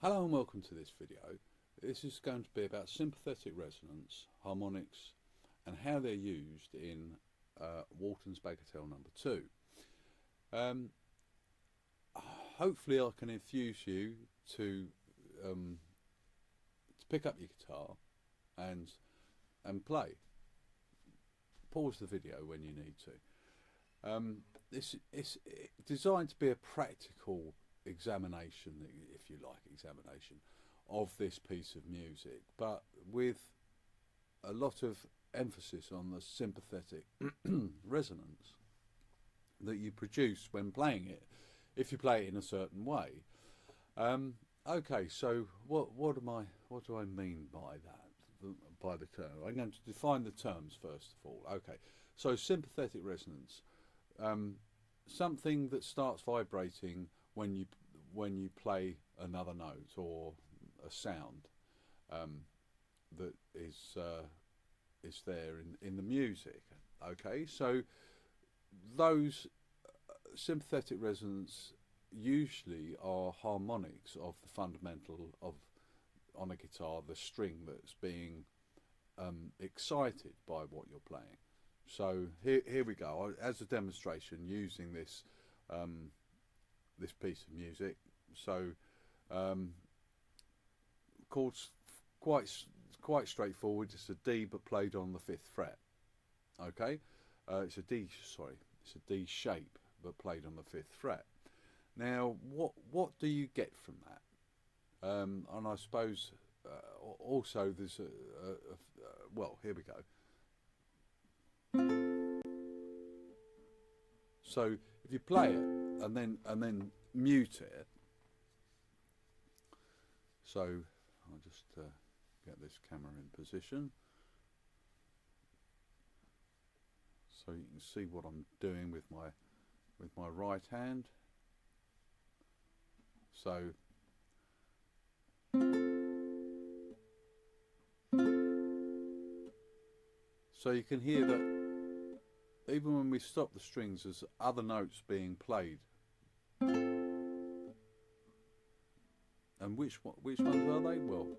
Hello and welcome to this video. This is going to be about sympathetic resonance, harmonics, and how they're used in Waltons Bagattelle No.2. Hopefully I can infuse you to pick up your guitar and play. Pause the video when you need to. It's designed to be a practical examination, if you like, of this piece of music, but with a lot of emphasis on the sympathetic resonance that you produce when playing it, if you play it in a certain way. Okay, so what do I mean by that? By the term, I'm going to define the terms first of all. Okay, so sympathetic resonance, something that starts vibrating when you play another note or a sound that is there in the music. Okay, so those sympathetic resonance usually are harmonics of the fundamental of, on a guitar, the string that's being excited by what you're playing. So here we go, as a demonstration using this this piece of music. So chords quite straightforward. It's a D but played on the 5th fret. Okay, it's a D shape but played on the 5th fret. Now what do you get from that? And I suppose also there's well, here we go. So if you play it and then mute it, so I'll just get this camera in position so you can see what I'm doing with my right hand. So you can hear that even when we stop the strings, there's other notes being played. And which ones are they? Well,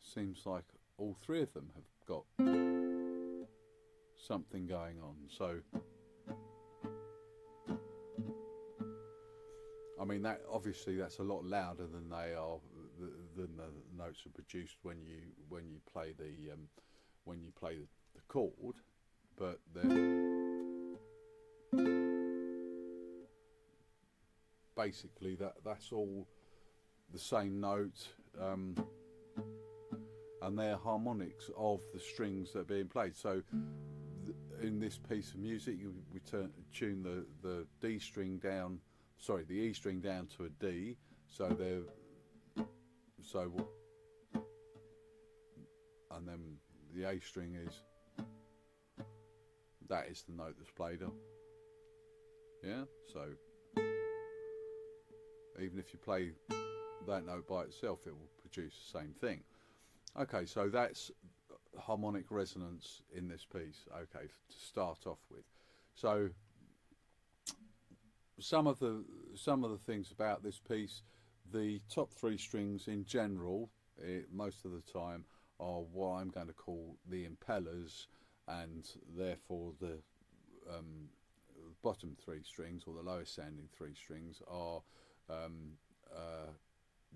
seems like all three of them have got something going on. So I mean, that obviously that's a lot louder than they are than the notes are produced when you play the chord, but they're basically that's all the same note, and they're harmonics of the strings that are being played. So in this piece of music, we tune the D string down, sorry, the E string down to a D, and then the A string is, that is the note that's played on. Yeah, so even if you play that note by itself, it will produce the same thing. Okay, so that's harmonic resonance in this piece. Okay, to start off with. So some of the things about this piece, the top 3 strings in general, most of the time, are what I'm going to call the impellers, and therefore the bottom 3 strings, or the lowest sounding 3 strings, are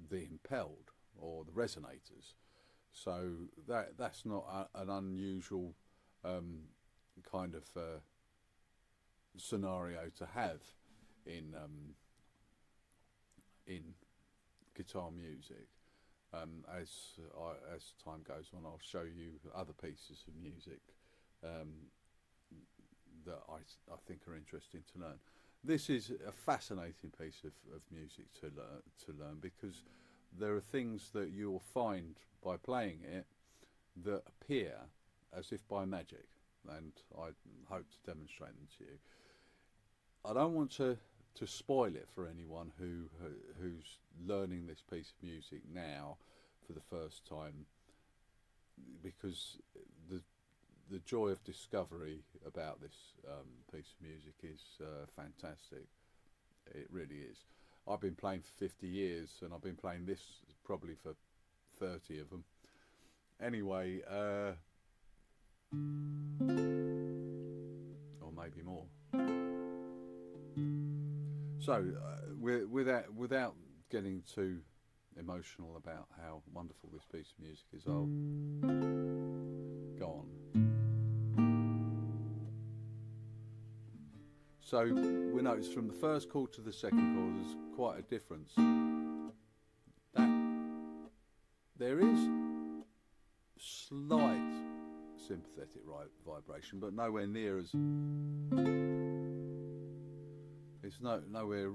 the impelled, or the resonators. So that's not an unusual kind of scenario to have in guitar music. As time goes on, I'll show you other pieces of music that I think are interesting to learn. This is a fascinating piece of music to learn because there are things that you'll find by playing it that appear as if by magic, and I hope to demonstrate them to you. I don't want to spoil it for anyone who's learning this piece of music now for the first time, because the joy of discovery about this piece of music is fantastic. It really is. I've been playing for 50 years, and I've been playing this probably for 30 of them. Anyway, or maybe more. So, without getting too emotional about how wonderful this piece of music is, I'll go on. So we notice from the first chord to the second chord there's quite a difference. That there is slight sympathetic vibration, but nowhere near as it's nowhere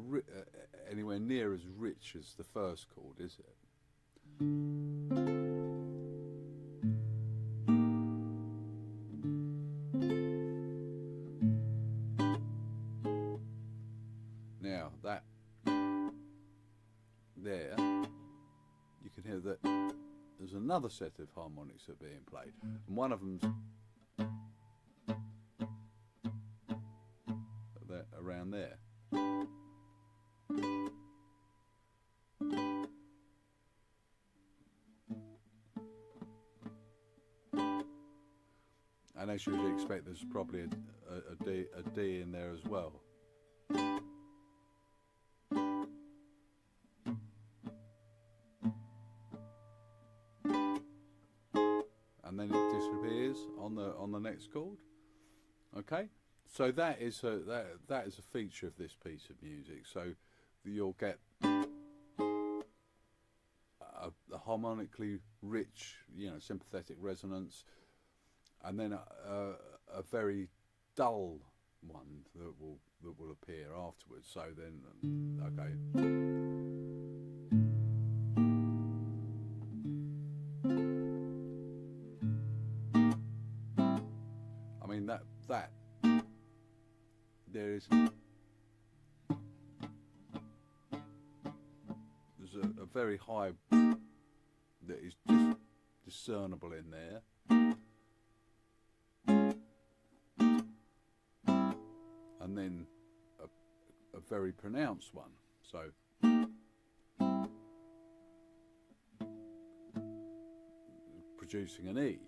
anywhere near as rich as the first chord, is it? Now that there, you can hear that there's another set of harmonics that are being played, and one of them's around there. And as you'd expect, there's probably a D in there as well. And then it disappears on the next chord. Okay, so that is a feature of this piece of music. So you'll get a harmonically rich, sympathetic resonance, and then a very dull one that will appear afterwards. So then, okay. I mean that there's a very high that is just discernible in there. And then a very pronounced one, so producing an E.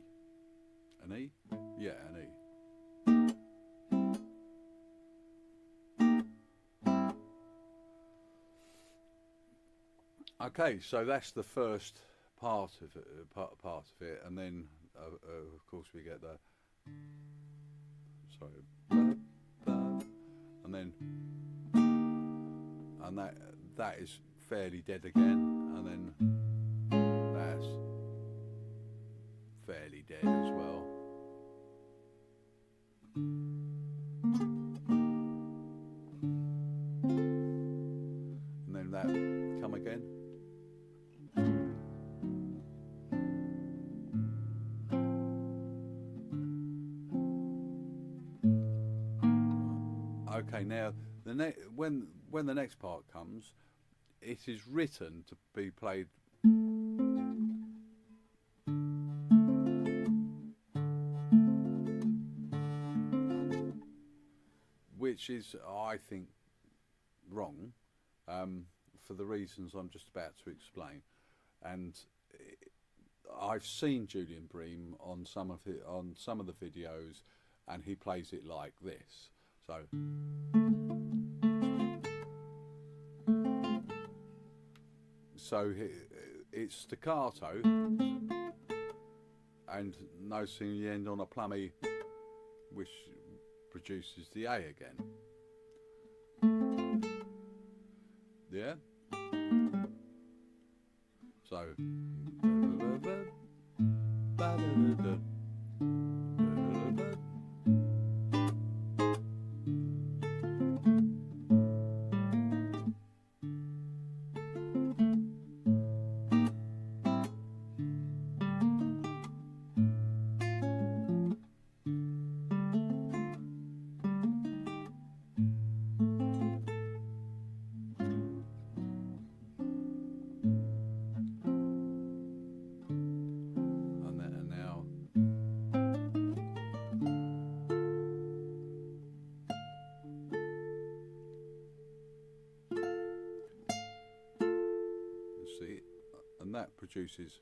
An E? Yeah, an E. Okay, so that's the first part of it, and then of course we get the and that is fairly dead again, and then that's fairly dead as well. And then that come again. Okay, now when the next part comes, it is written to be played which is, I think, wrong, for the reasons I'm just about to explain. And I've seen Julian Bream on some of the videos, and he plays it like this. So it's staccato, and noticing the end on a plummy, which produces the A again. Yeah? So and that produces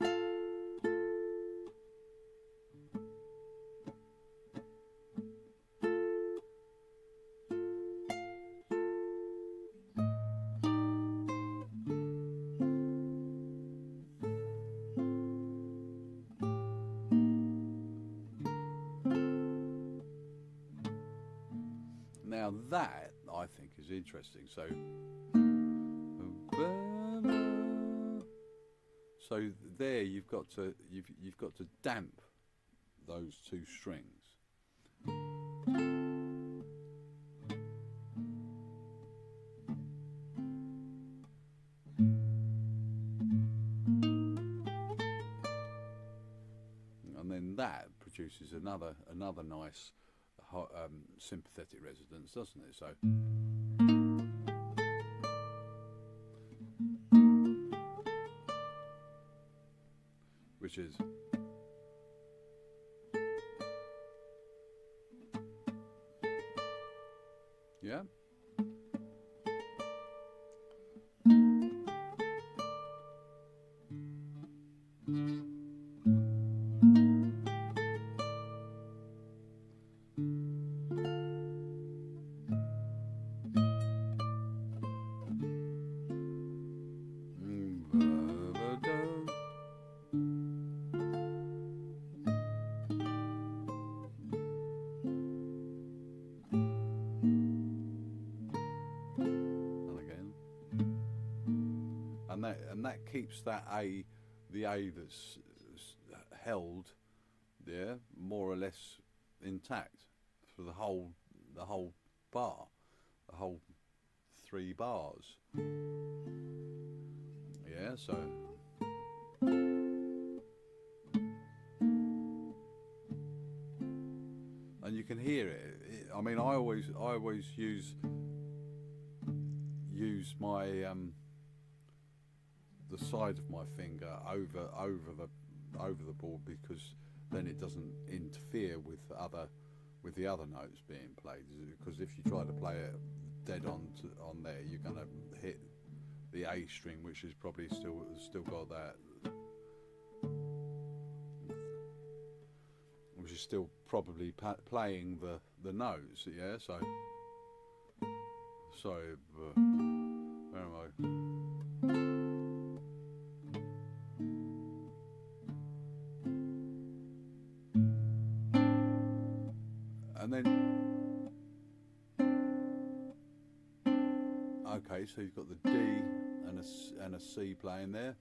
now that I think is interesting. So there you've got to damp those two strings. And then that produces another nice sympathetic resonance, doesn't it? So which is yeah. And that keeps that the A that's held, yeah, more or less intact for the whole bar, the whole 3 bars. Yeah, so and you can hear it. I mean, I always use my the side of my finger over the board, because then it doesn't interfere with the other notes being played. Because if you try to play it dead on there, you're going to hit the A string, which is probably still got that, which is still probably playing the notes. Yeah, so where am I? And then, okay, so you've got the D and a C playing there.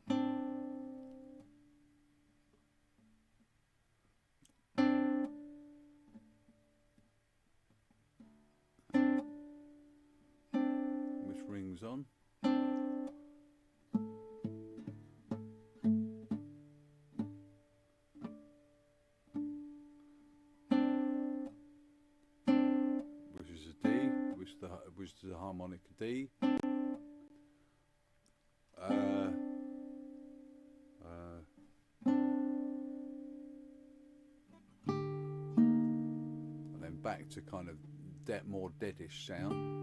Which rings on. Which is the harmonic D. And then back to kind of more deadish sound.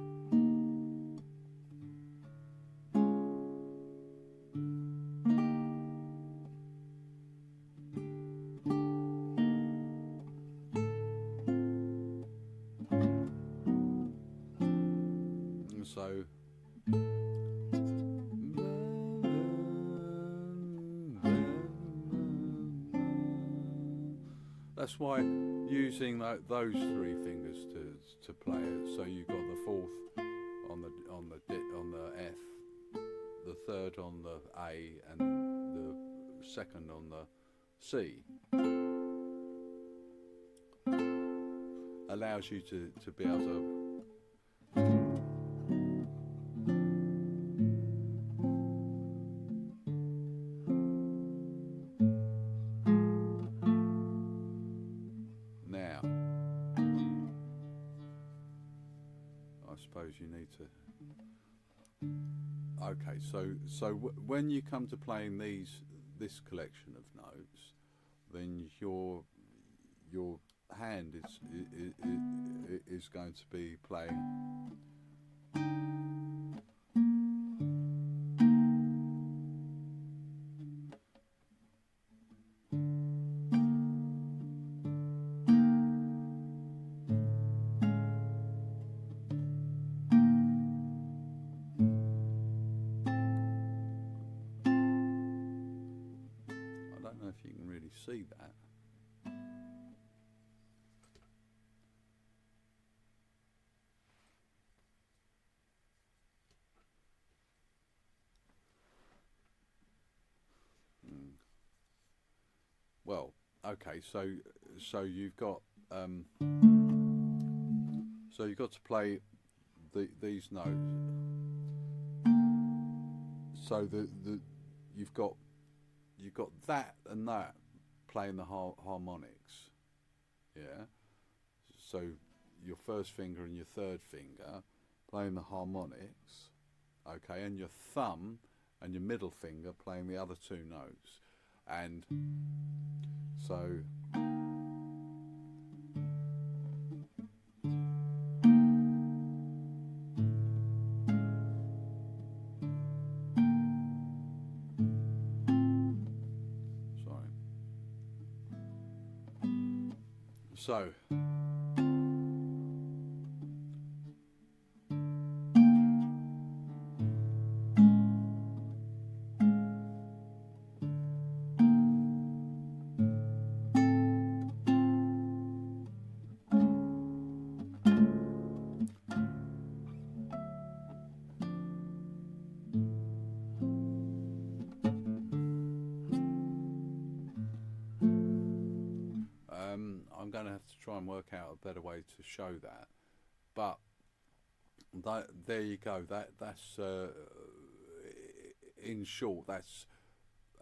So that's why using those 3 fingers to play it. So you've got the 4th on the F, the 3rd on the A, and the 2nd on the C. Allows you to be able to you need to. Okay, so when you come to playing this collection of notes, then your hand is going to be playing see that. Well, okay, so you've got to play these notes. So you've got that and that playing the harmonics, yeah. So your first finger and your third finger playing the harmonics, okay, and your thumb and your middle finger playing the other two notes, and so. So, I'm going to have to try and work out a better way to show that, but there you go. That's in short, that's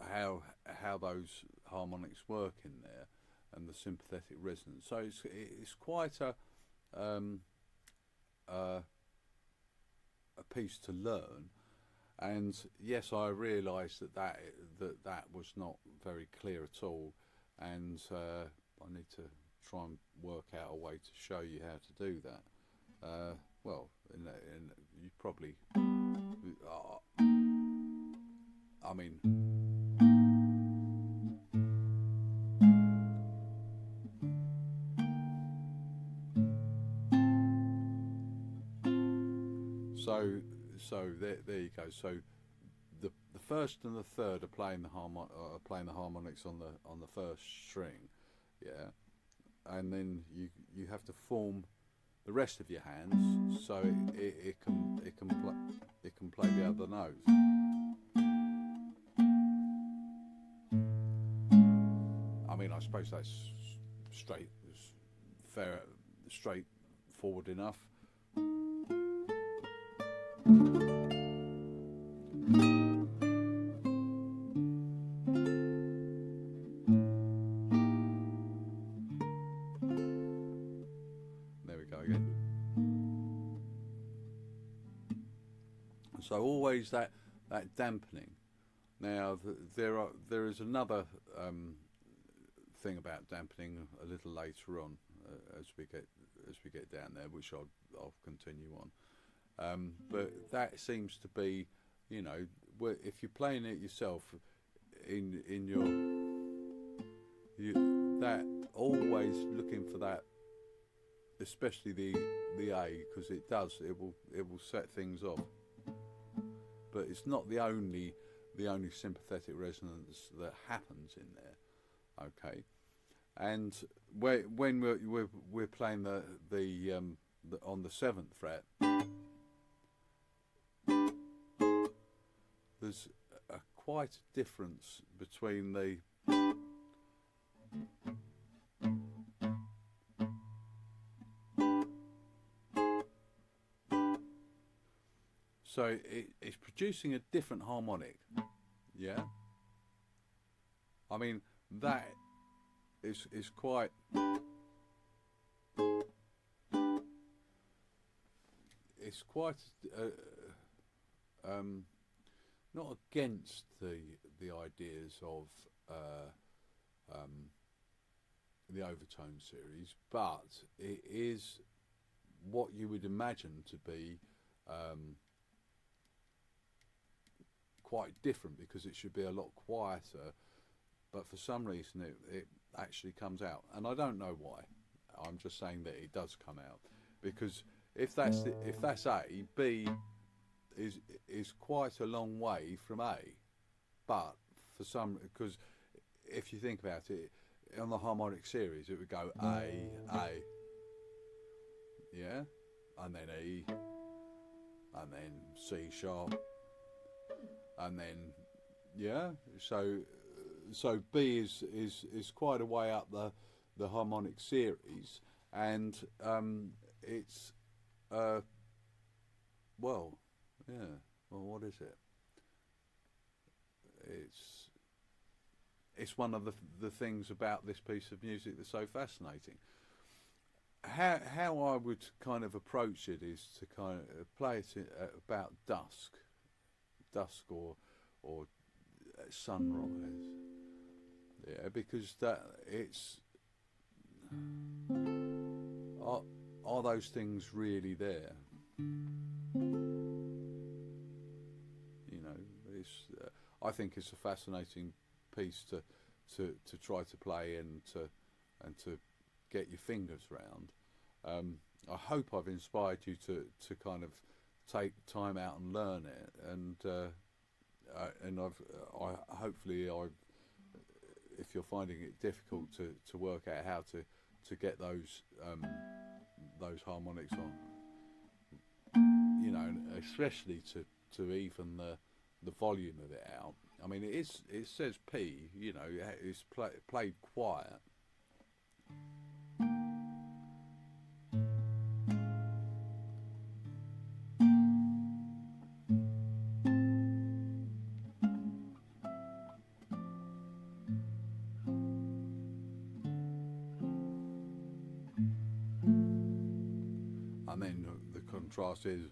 how those harmonics work in there, and the sympathetic resonance. So it's quite a piece to learn. And yes, I realised that was not very clear at all, and I need to try and work out a way to show you how to do that. Well, you probably, I mean, so there you go. So the first and the third are playing the harmonics on the first string, yeah, and then you have to form the rest of your hands so it can play the other notes. I mean, I suppose that's straightforward enough. There we go again. So always that dampening. Now there is another thing about dampening a little later on as we get down there, which I'll continue on. But that seems to be, you know, if you're playing it yourself in that always looking for that, especially the A, because it will set things off. But it's not the only sympathetic resonance that happens in there, okay. And when we're playing the on the 7th fret, there's quite a difference between the so it's producing a different harmonic, yeah. I mean, that is quite not against the ideas of the overtone series, but it is what you would imagine to be quite different, because it should be a lot quieter, but for some reason it actually comes out, and I don't know why. I'm just saying that it does come out, because if that's A, B is quite a long way from A, but because if you think about it, on the harmonic series, it would go A, yeah, and then E, and then C sharp, and then yeah. So B is quite a way up the harmonic series, and it's well, yeah. Well, what is it? It's one of the things about this piece of music that's so fascinating. How I would kind of approach it is to kind of play it about dusk or sunrise. Yeah, because that it's are those things really there? You know, it's I think it's a fascinating piece to try to play and to get your fingers round. I hope I've inspired you to kind of take time out and learn it, and hopefully if you're finding it difficult to work out how to get those harmonics on, you know, especially to even the volume of it out. I mean, it says P, you know, it's played quiet. And then the contrast is.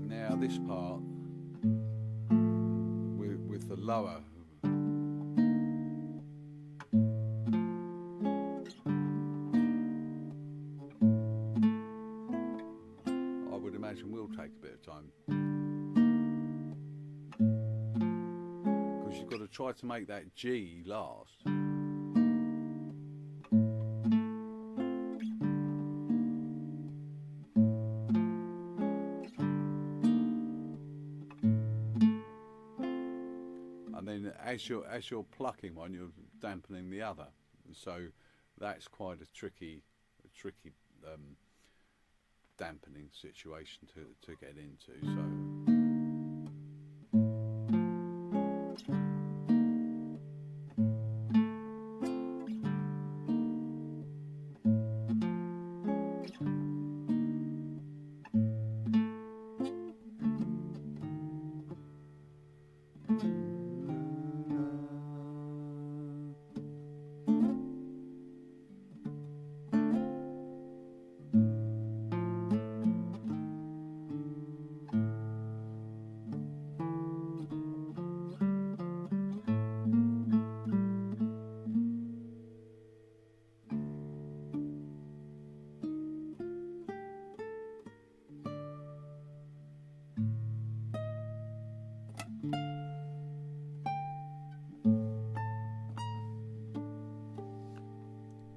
Now this part with the lower, I would imagine will take a bit of time, because you've got to try to make that G last. As you're plucking one, you're dampening the other, so that's quite a tricky dampening situation to get into. So.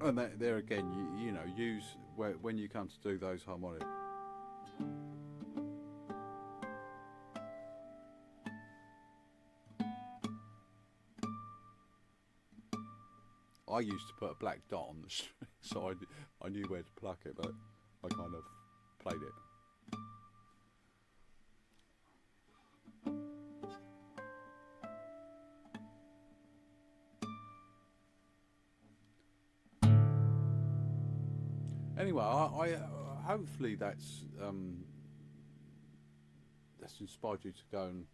And there again, you know, use when you come to do those harmonics. I used to put a black dot on the string, so I knew where to pluck it, but I kind of played it. Anyway, I hopefully that's inspired you to go and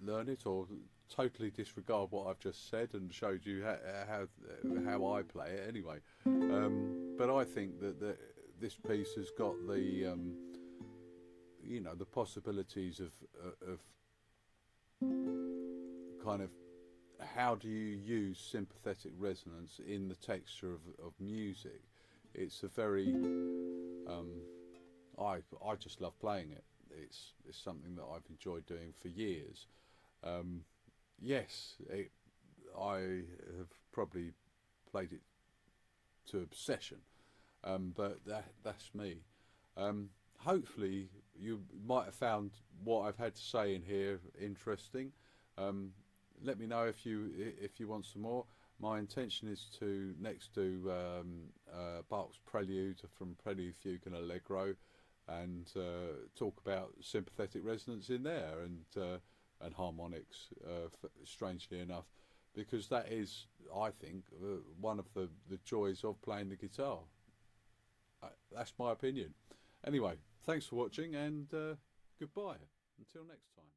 learn it, or totally disregard what I've just said and showed you how I play it. Anyway, but I think that this piece has got the you know, the possibilities of kind of how do you use sympathetic resonance in the texture of music. It's a very I just love playing it. It's something that I've enjoyed doing for years. Yes, I have probably played it to obsession, but that's me. Hopefully you might have found what I've had to say in here interesting. Let me know if you want some more. My intention is to next do Bach's Prelude from Prelude, Fugue and Allegro, and talk about sympathetic resonance in there, and harmonics, strangely enough, because that is, I think, one of the joys of playing the guitar. That's my opinion. Anyway, thanks for watching, and goodbye. Until next time.